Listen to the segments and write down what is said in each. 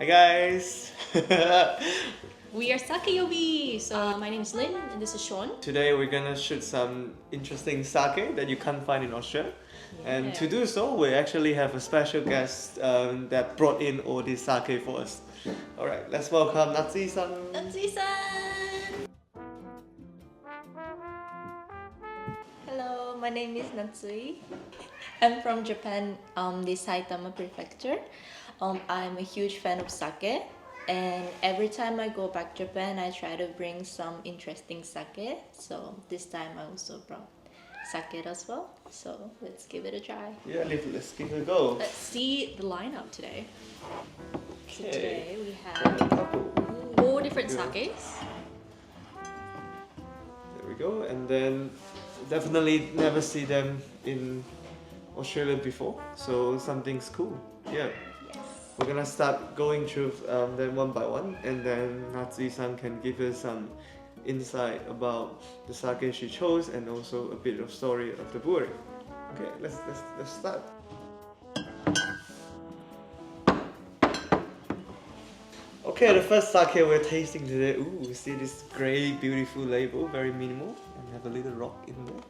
Hi guys! We are Sakeyobi! So my name is Lynn and this is Sean. Today we're gonna shoot some interesting sake that you can't find in Australia. Yeah. And to do so, we actually have a special guest that brought in all this sake for us. Alright, let's welcome Natsui-san! Natsui-san! Hello, my name is Natsui. I'm from Japan, the Saitama prefecture. I'm a huge fan of sake, and every time I go back to Japan, I try to bring some interesting sake. So this time I also brought sake as well. So let's give it a try. Yeah, let's give it a go. Let's see the lineup today. So Okay. today we have 4 different sakes. There we go, and then definitely never see them in Australia before, so something's cool. Yeah. Yes. We're gonna start going through them one by one, and then Natsui-san can give us some insight about the sake she chose and also a bit of story of the brewery. Okay, let's start. Okay, the first sake we're tasting today. Ooh, we see this grey, beautiful label, very minimal, and have a little rock in there.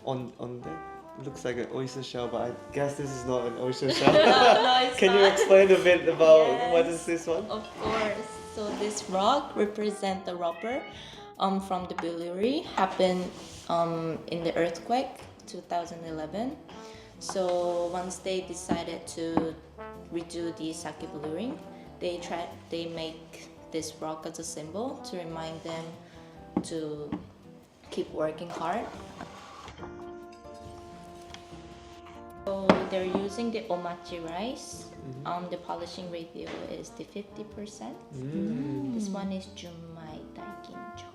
On there. Looks like an oyster shell, but I guess this is not an oyster shell. No, it's Can you not. explain a bit about Yes. what is this one? Of course. So this rock represents the rubber from the brewery happened in the earthquake 2011. So once they decided to redo the sake brewing, they make this rock as a symbol to remind them to keep working hard. So they're using the omachi rice. The polishing ratio is the 50%. This one is Junmai Daikinjo.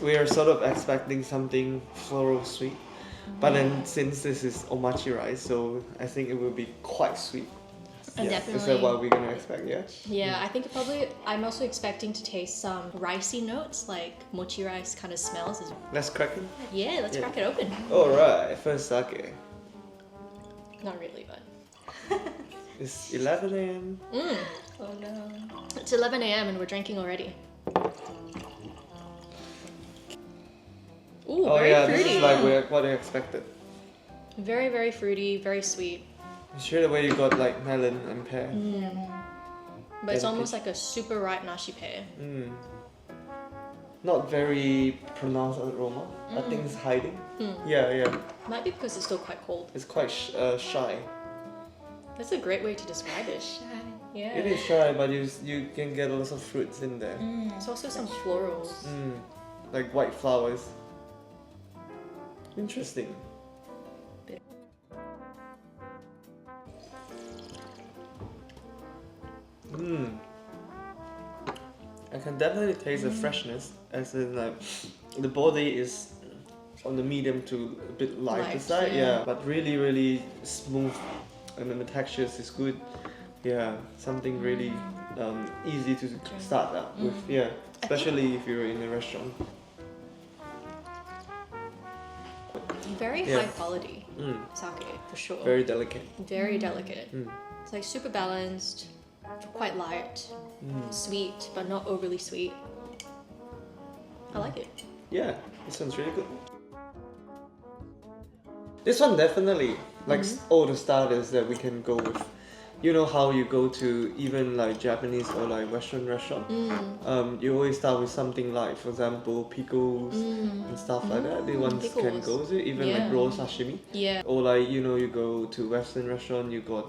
We are sort of expecting something floral sweet, but then since this is omachi rice, so I think it will be quite sweet. And Yeah, is that definitely- what we're gonna expect? Yeah. Yeah, I think I'm also expecting to taste some ricey notes, like mochi rice kind of smells. Let's crack it. Yeah, let's crack it open. Alright, first sake. Not really, but... It's 11 a.m. Oh no. It's 11 a.m. and we're drinking already. Ooh, Oh very yeah, fruity. this is like what I expected. Very, very fruity, very sweet. Straight away you got like melon and pear. But it's Very almost like a super ripe nashi pear. Not very pronounced aroma. I think it's hiding. Yeah. Might be because it's still quite cold. It's quite shy. That's a great way to describe it. Yeah. It is shy, but you can get lots of fruits in there. There's also some florals. Like white flowers. Interesting. I can definitely taste the freshness, as in like the body is on the medium to a bit lighter Light, side, yeah. yeah, but really smooth, and then the textures is good. Yeah, something really easy to start out with. Yeah, especially if you're in a restaurant. Very Yeah. high quality sake, for sure. Very delicate. Very delicate. It's like super balanced, quite light, sweet, but not overly sweet. I like it. Yeah, this one's really good. This one definitely, like all the starters that we can go with. You know how you go to even like Japanese or like Western restaurant, you always start with something like, for example, pickles and stuff like that. The ones can pickles. go to even like Yeah. raw sashimi. Yeah. Or like, you know, you go to Western restaurant, you got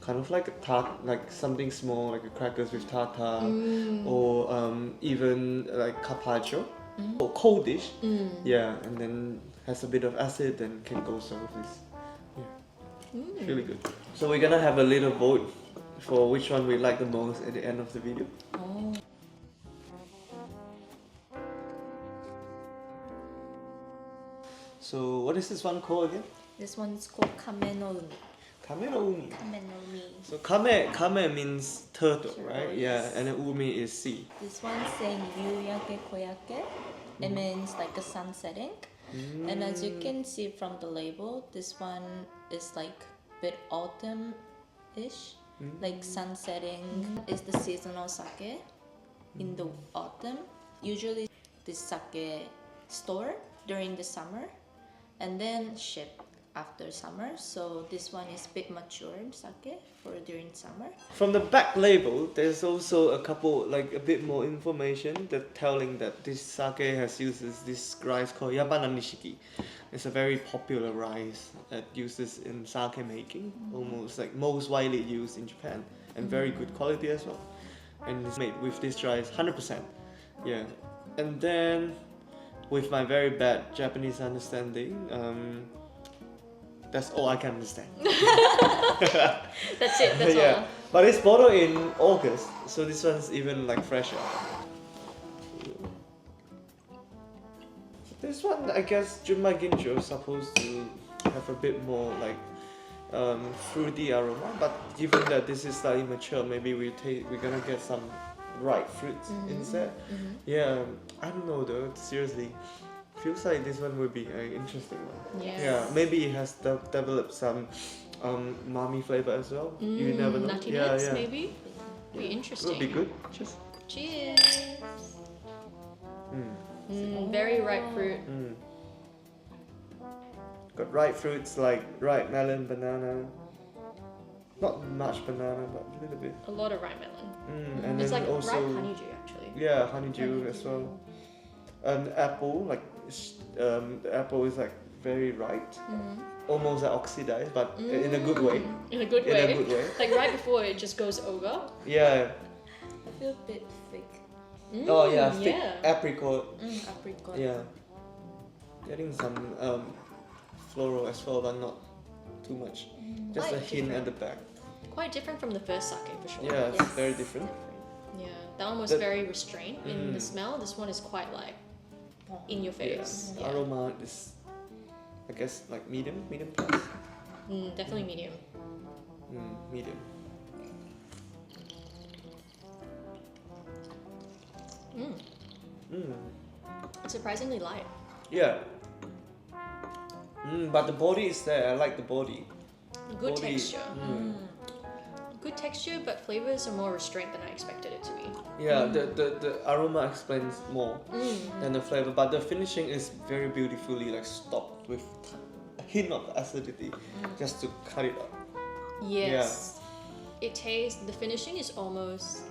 kind of like a tart, like something small, like a crackers with tartar, or even like carpaccio, or cold dish. Yeah, and then has a bit of acid and can go so with this. Yeah, it's really good. So we're gonna have a little vote for which one we like the most at the end of the video. Oh. So what is this one called again? This one's called Kame no Umi. Kame no umi. Kame no Umi. So kame means turtle, right? Turtle, Yeah, yes. and then umi is sea. This one's saying Yuyake Koyake. It means like a sun setting. And as you can see from the label, this one is like bit autumn-ish, like sun setting is the seasonal sake in the autumn. Usually this sake store during the summer and then ship after summer. So this one is bit matured sake for during summer. From the back label, there's also a couple, like a bit more information that telling that this sake has uses this rice called Yabana Nishiki. It's a very popular rice that uses in sake making, almost like most widely used in Japan, and very good quality as well. And it's made with this rice 100%. Yeah. And then, with my very bad Japanese understanding, that's all I can understand. That's it, that's all. But it's bottled in August, so this one's even like fresher. This one, I guess, Junmai Ginjo is supposed to have a bit more like fruity aroma, but given that this is slightly mature, maybe we're gonna get some ripe fruits instead. Yeah, I don't know though, seriously. Feels like this one would be an interesting one. Yes. Yeah, maybe it has developed some umami flavor as well. You never know. Nuttiness, maybe? Be interesting. Would be good. Cheers. Cheers. Very ripe fruit. Got ripe fruits like ripe melon, banana. Not much banana, but a little bit. A lot of ripe melon. And It's then like also ripe honeydew actually. yeah, honeydew as well. An apple, like the apple is like very ripe, almost like oxidized, but in a good way. In a good In way. a good way. Like right before it just goes over. Yeah. I feel a bit thick. Oh yeah, thick yeah. apricot. Apricot. Yeah. Getting some floral as well, but not too much. Just Quite a hint at the back. Quite different from the first sake for sure. Yeah, it's very different. Yeah, that one was very restrained in the smell. This one is quite like in your face. Yeah. Aroma is, I guess, like medium plus. Definitely medium. Medium. Surprisingly light. Yeah. But the body is there. I like the body. Good Body, texture. Good texture, but flavors are more restrained than I expected it to be. Yeah, the aroma explains more than the flavor, but the finishing is very beautifully like stopped with a hint of acidity, just to cut it up. Yes. It tastes. The finishing is almost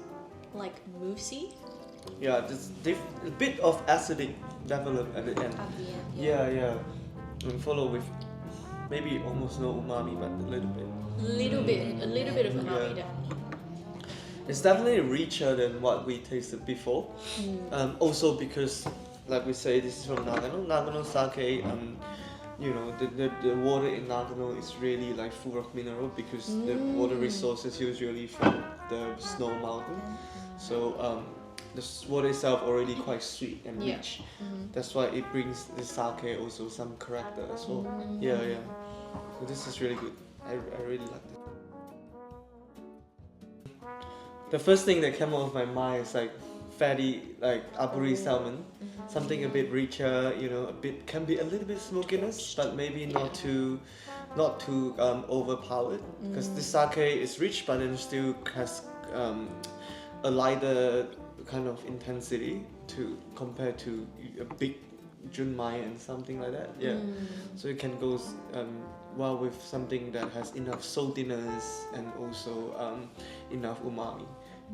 like moussey. Yeah, just a bit of acidic develop at the end. At the end. Yeah. And follow with maybe almost no umami, but a little bit. A little bit of umami, definitely. It's definitely richer than what we tasted before. Also because, like we say, this is from Nagano. Nagano sake, you know, the water in Nagano is really like full of mineral because the water resources usually from the snow mountain. So the water itself already quite sweet and rich. That's why it brings the sake also some character as well. Yeah. So this is really good. I really like it. The first thing that came out of my mind is like fatty, like aburi salmon, something a bit richer. You know, can be a little bit smokiness, but maybe not too overpowered. Because the sake is rich, but then still has a lighter kind of intensity to compare to a big junmai and something like that. Yeah. So it can go well with something that has enough saltiness and also enough umami.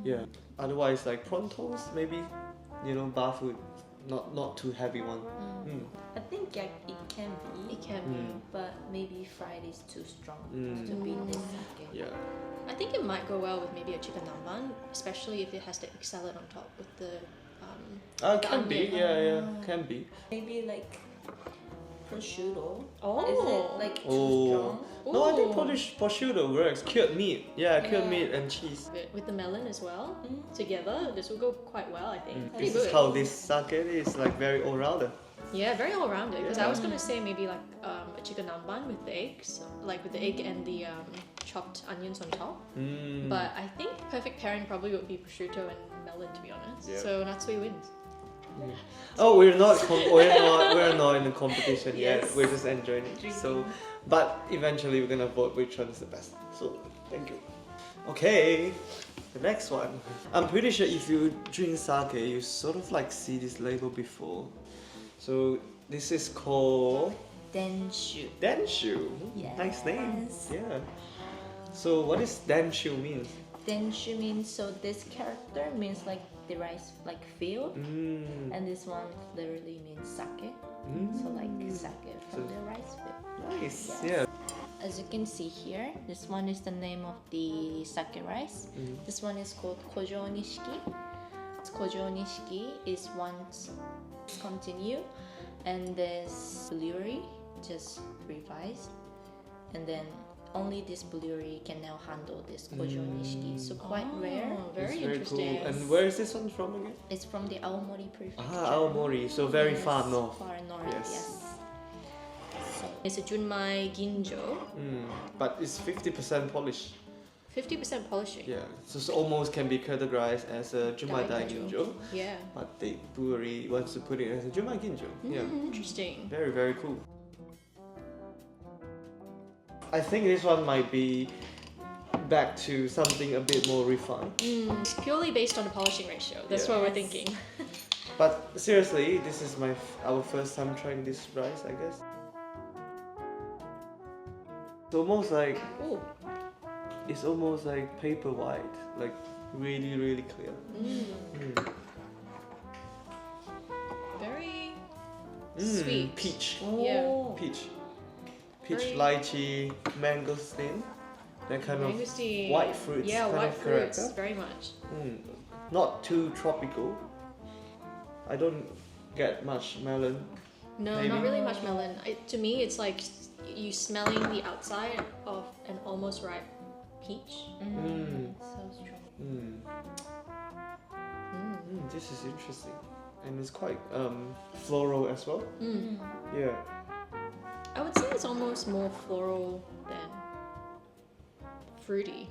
Yeah. Otherwise, like prawn toast, maybe, you know, bar food, not too heavy one. I think it can be. It can be. But maybe fried is too strong to be this sake. Yeah. I think it might go well with maybe a chicken namban, especially if it has the egg salad on top with the Can be. Yeah. Can be. Maybe like prosciutto. Oh. Is it like too strong? No, I think prosciutto works. Cured meat. Yeah, cured meat and cheese. with the melon as well together. This will go quite well, I think. This is how this sake is, like very all-rounder. Yeah, very all-rounded. Because I was gonna say maybe like a chicken namban with the eggs, like with the egg and the chopped onions on top. But I think perfect pairing probably would be prosciutto and melon, to be honest. Yeah. So Natsui wins. Oh, we're not in the competition yet. Yes. We're just enjoying it. So, but eventually we're gonna vote which one is the best. So, thank you. Okay, the next one. I'm pretty sure if you drink sake, you sort of like see this label before. So this is called Denshu. Denshu. Nice name. Yes. Yeah. So what does Denshu mean? Denshu means, so this character means like the rice like field, and this one literally means sake. So like sake from the rice field. Nice. Yes. Yeah. As you can see here, this one is the name of the sake rice. This one is called Kojo Nishiki. Kojo Nishiki is once continue, and this brewery just revised, and then only this brewery can now handle this Kojo Nishiki. So quite rare. Very It's interesting. cool. And where is this one from again? It's from the Aomori prefecture. Ah, Aomori. So very Yes, far north. Far north, Yes. yes. So, It's a Junmai Ginjo. But it's 50% polish. 50% polishing. Yeah, so it almost can be categorized as a Junmai Daiginjo. Daiginjo, Yeah. but the brewery wants to put it as a Junmai Ginjo. Yeah, Interesting. very, very cool. I think this one might be back to something a bit more refined. It's purely based on the polishing ratio. That's what we're thinking. But seriously, this is our first time trying this rice, I guess. Ooh. It's almost like paper white, like really, really clear. Very sweet. Peach. Yeah. Peach, Very- lychee, mangosteen, that kind of Mangosteen. white fruits. Yeah, kind white of fruits. character. Very much. Not too tropical. I don't get much melon. No, Maybe. not really much melon. To me, it's like you smelling the outside of an almost ripe peach. so strong. This is interesting, and it's quite floral as well. Yeah. I would say it's almost more floral than fruity.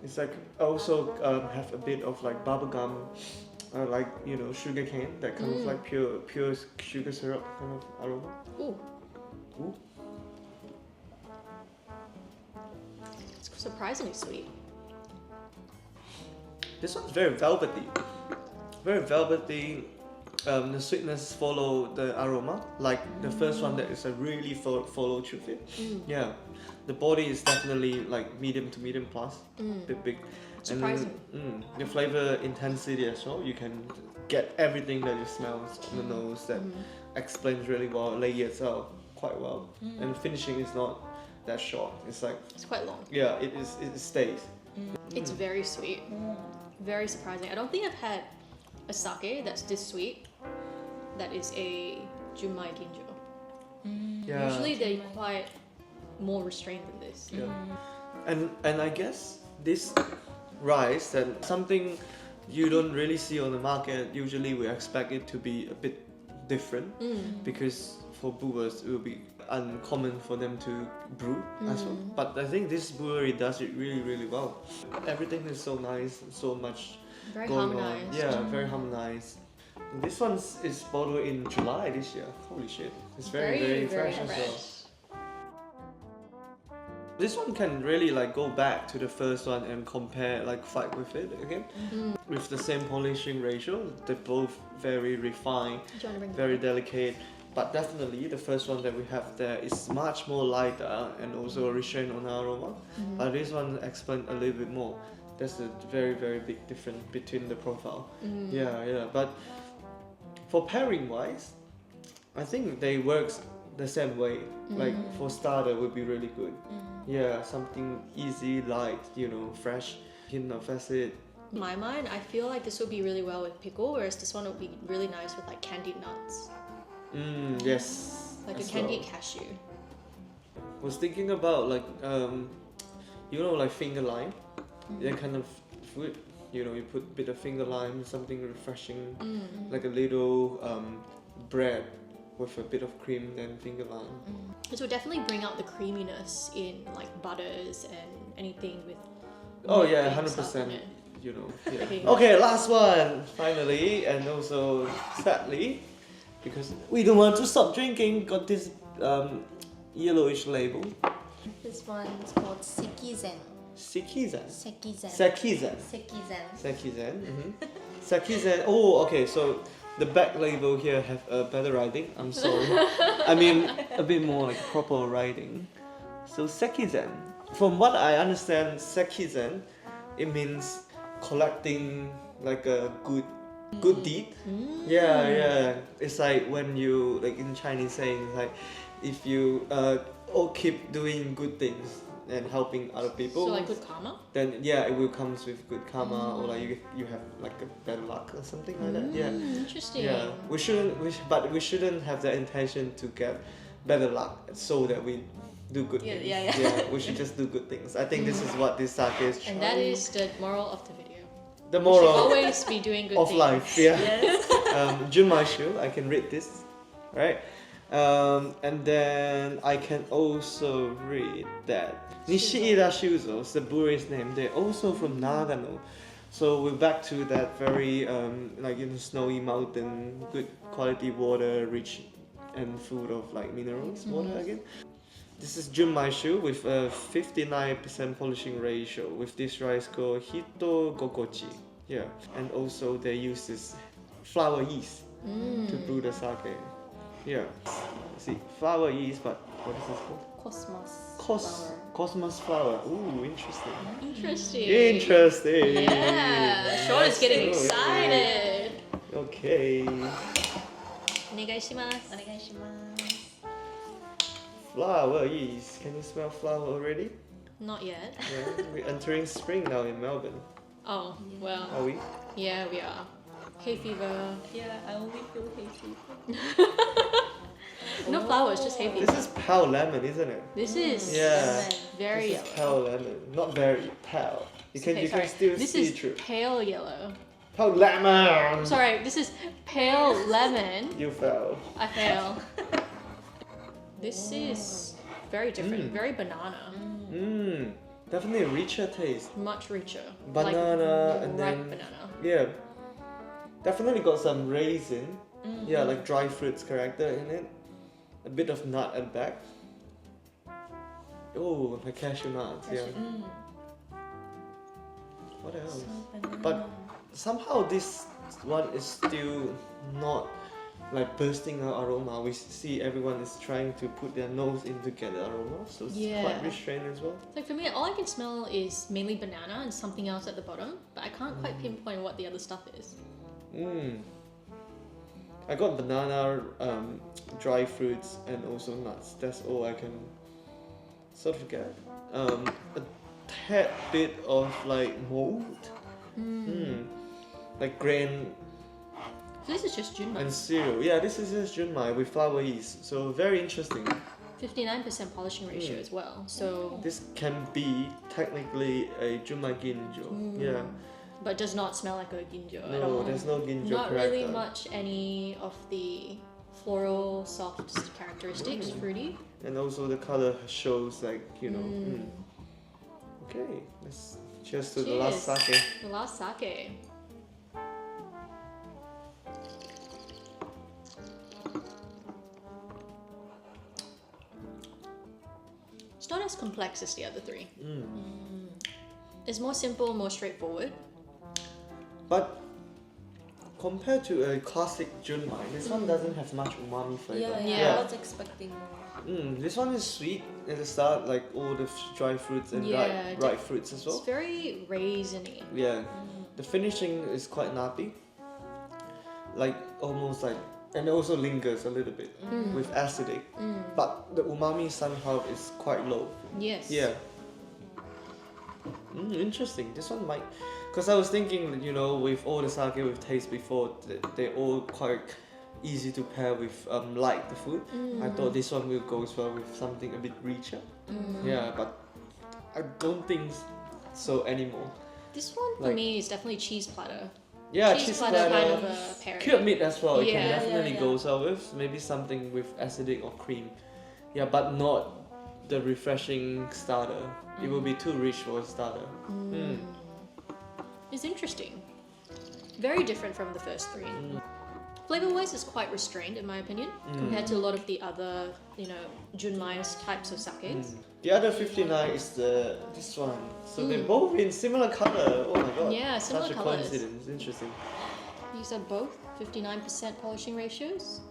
It's like also have a bit of like bubblegum, like sugar cane, that kind of like pure sugar syrup kind of aroma. Ooh. Ooh. It's surprisingly sweet. This one's very velvety. Very velvety. The sweetness follow the aroma, like the first one that is a really follow through it. Yeah, the body is definitely like medium to medium plus, big. Surprising. And the flavor intensity as well. You can get everything that you smell on the nose that explains really well, layers out quite well, and finishing is not that short. It's like It's quite long. yeah, it is. It stays. It's very sweet. Very surprising. I don't think I've had a sake that's this sweet that is a Junmai Ginjo. Yeah. Usually they're quite more restrained than this. Yeah. And I guess this rice and something you don't really see on the market. Usually we expect it to be a bit different because for brewers it will be uncommon for them to brew as well. But I think this brewery does it really, really well. Everything is so nice, so much Very going harmonized. on. Yeah, very harmonized. This one is bottled in July this year. Holy shit. It's very fresh as well. This one can really like go back to the first one and compare, like fight with it again. With the same polishing ratio, they're both very refined, Do you want to bring very delicate. But definitely the first one that we have there is much more lighter and also restrained on aroma. But this one explains a little bit more. That's a very, very big difference between the profile. Yeah. But for pairing wise, I think they work the same way. Like for starter would be really good. Yeah, something easy, light, fresh, hint of acid. In my mind, I feel like this would be really well with pickle, whereas this one would be really nice with like candied nuts. Yes. Like a as candied well. cashew. Was thinking about like like finger lime, that kind of food. You put a bit of finger lime, something refreshing, like a little bread with a bit of cream, then finger lime. This would definitely bring out the creaminess in like butters and anything with. Oh milk yeah, and 100%. stuff in it. you know. Yeah. Okay. Okay, last one finally, and also sadly, because we don't want to stop drinking, got this yellowish label. This one's called Sekizen. Sekizen. Sekizen. Sekizen. Sekizen. Sekizen. Sekizen. Oh, okay. So the back label here have a better writing. I'm sorry. I mean a bit more like proper writing. So Sekizen. From what I understand, Sekizen, it means collecting like a good deed. Yeah. It's like when you like in Chinese saying like if you keep doing good things and helping other people. So like good karma? Then yeah, it will comes with good karma or like you have like a better luck or something like that. Yeah. Interesting. Yeah. We shouldn't have the intention to get better luck so that we do good things. Yeah. We should just do good things. I think this is what this sake is trying. And that is the moral of the video. The We moral should always be doing good of things. life. Yeah. Yes. Junmaishu, I can read this, right? And then I can also read that Nishiida Shuzo, Saburi's name, they're also from Nagano. So we're back to that very like in snowy mountain, good quality water, rich and full of like minerals, water again. This is Junmaishu with a 59% polishing ratio with this rice called Hito Gokochi. Yeah, and also they use this flower yeast to brew the sake. Yeah, see, flower yeast, but what is this called? Cosmos flower. Ooh, interesting. Interesting. Interesting. Yeah. Sean is getting So, excited. Okay. Onegaishimasu. Onegaishimasu. Flower yeast. Can you smell flower already? Not yet. Yeah, we're entering spring now in Melbourne. Oh, well, Are we? yeah, we are. Hay fever. Yeah, I only feel hazy. No flowers, just hay fever. This is pale lemon, isn't it? This is Yeah. very This is yellow. pale lemon, not very pale. You can Okay, you sorry. can still This see is through. pale yellow. Pale lemon. Sorry, this is pale lemon. You fell. I fail. This is very different. Very banana. Mmm. Definitely a richer taste. Much richer. Banana like and ripe then banana. yeah. Definitely got some raisin. Yeah, like dry fruits character in it. A bit of nut at the back. Oh, like cashew nuts. Yeah. What else? But somehow this one is still not like bursting out aroma. We see everyone is trying to put their nose in to get the aroma, so it's Yeah. quite restrained as well. Like for me, all I can smell is mainly banana and something else at the bottom, but I can't quite pinpoint what the other stuff is. I got banana, dry fruits, and also nuts. That's all I can sort of get. A tad bit of like mold, like grain So this is just Junmai. and cereal. Yeah, this is just junmai with flower yeast. So very interesting. 59% polishing ratio as well. So, This can be technically a junmai ginjo. Yeah. but does not smell like a ginjo at No, all. there's no ginjo Not character. really much any of the floral, soft characteristics, fruity. And also the color shows like, you know. Okay, let's cheers to the last Cheers. sake. The last sake. It's not as complex as the other three. It's more simple, more straightforward. But compared to a classic junmai, this one doesn't have much umami flavor. Yeah. I was expecting more. This one is sweet at the start, like all the dry fruits and Yeah, ripe fruits as It's well. very raisiny. Yeah, the finishing is quite nutty, like almost like, and it also lingers a little bit with acidic, but the umami somehow is quite low. Yes. Yeah. Interesting. This one might, because I was thinking that, you know, with all the sake we've tasted before, they're all quite easy to pair with light the food. I thought this one will go as well with something a bit richer. Yeah, but I don't think so anymore. This one for Like- me is definitely cheese platter. Yeah, cheese cheese platter platter, kind of a pairing. cured meat as well. It can Yeah. definitely Yeah. go well with maybe something with acidic or cream. Yeah, but not the refreshing starter. It will be too rich for a starter. is interesting. Very different from the first three. Flavor-wise, it's quite restrained in my opinion, compared to a lot of the other, junmai's types of sakes. The other 59 is this one. So they're both in similar color. Oh my god. Yeah, similar Such a colours. coincidence. Interesting. These are both 59% polishing ratios.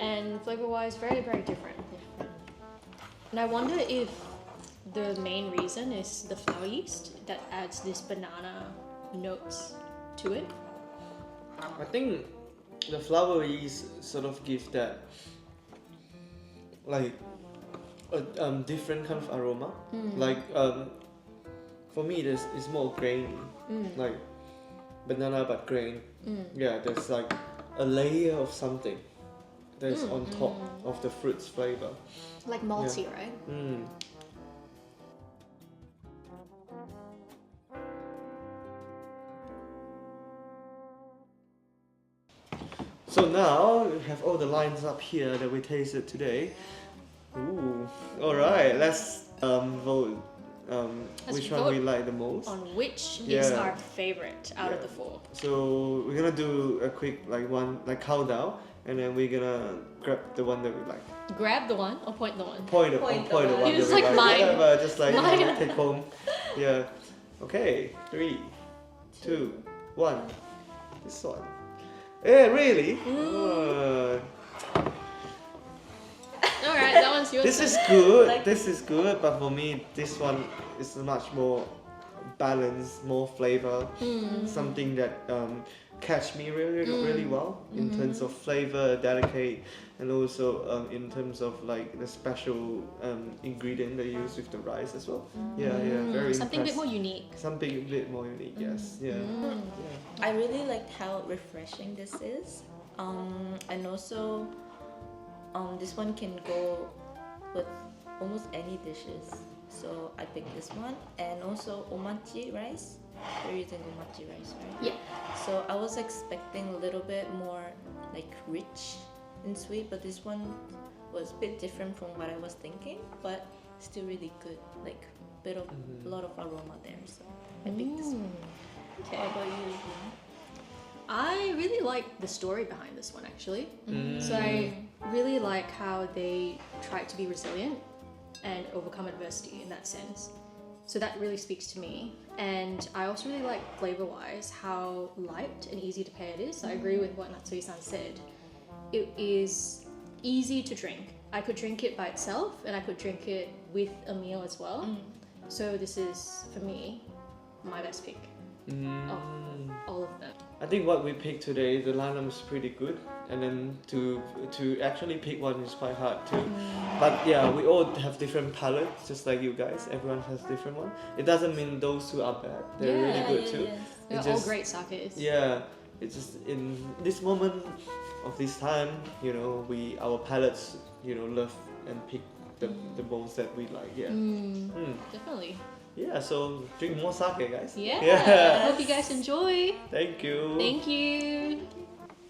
And flavor-wise, very, very different. And I wonder if the main reason is the flower yeast that adds this banana notes to it. I think the flower yeast sort of gives that like a different kind of aroma. Like for me, it's more grainy, like banana but grain. Yeah, there's like a layer of something that's on top of the fruit's flavor. Like malty, right? So now we have all the lines up here that we tasted today. Ooh, all right. Let's vote. Which one vote we like the most. On which is our favorite out of the four. So we're gonna do a quick countdown, and then we're gonna grab the one that we like. Grab the one or point the one? Point the one that It's we like like. mine. Whatever, just like Mine. take home. Yeah. Okay. 3, 2, 1. This one. Yeah, really? Alright, that one's yours. This then. is good. This is good, but for me, this one is much more balanced, more flavor. Something that catch me really well in terms of flavor, delicate, and also in terms of like the special ingredient they use with the rice as well. Yeah, very Something a bit impressed. more unique. Something a bit more unique. Yes. Yeah. I really liked how refreshing this is, and also this one can go with almost any dishes. So I picked this one, and also omachi rice. They're using omachi rice, right? Yeah. So I was expecting a little bit more like rich and sweet, but this one was a bit different from what I was thinking, but still really good. Like a lot of aroma there. So I picked this one. Okay. How about you? I really like the story behind this one actually. So I really like how they tried to be resilient and overcome adversity in that sense. So that really speaks to me. And I also really like flavor-wise how light and easy to pair it is. I agree with what Natsui-san said. It is easy to drink. I could drink it by itself and I could drink it with a meal as well. So this is, for me, my best pick of all of them. I think what we picked today, the lineup is pretty good, and then to actually pick one is quite hard too. But yeah, we all have different palates, just like you guys. Everyone has different one. It doesn't mean those two are bad. They're really good too. They're It's all just- great sakes. Yeah, it's just in this moment of this time, our palates, love and pick the most that we like. Yeah. Definitely. Yeah. So drink more sake, guys. Yeah. Yeah. Hope you guys enjoy. Thank you. Thank you.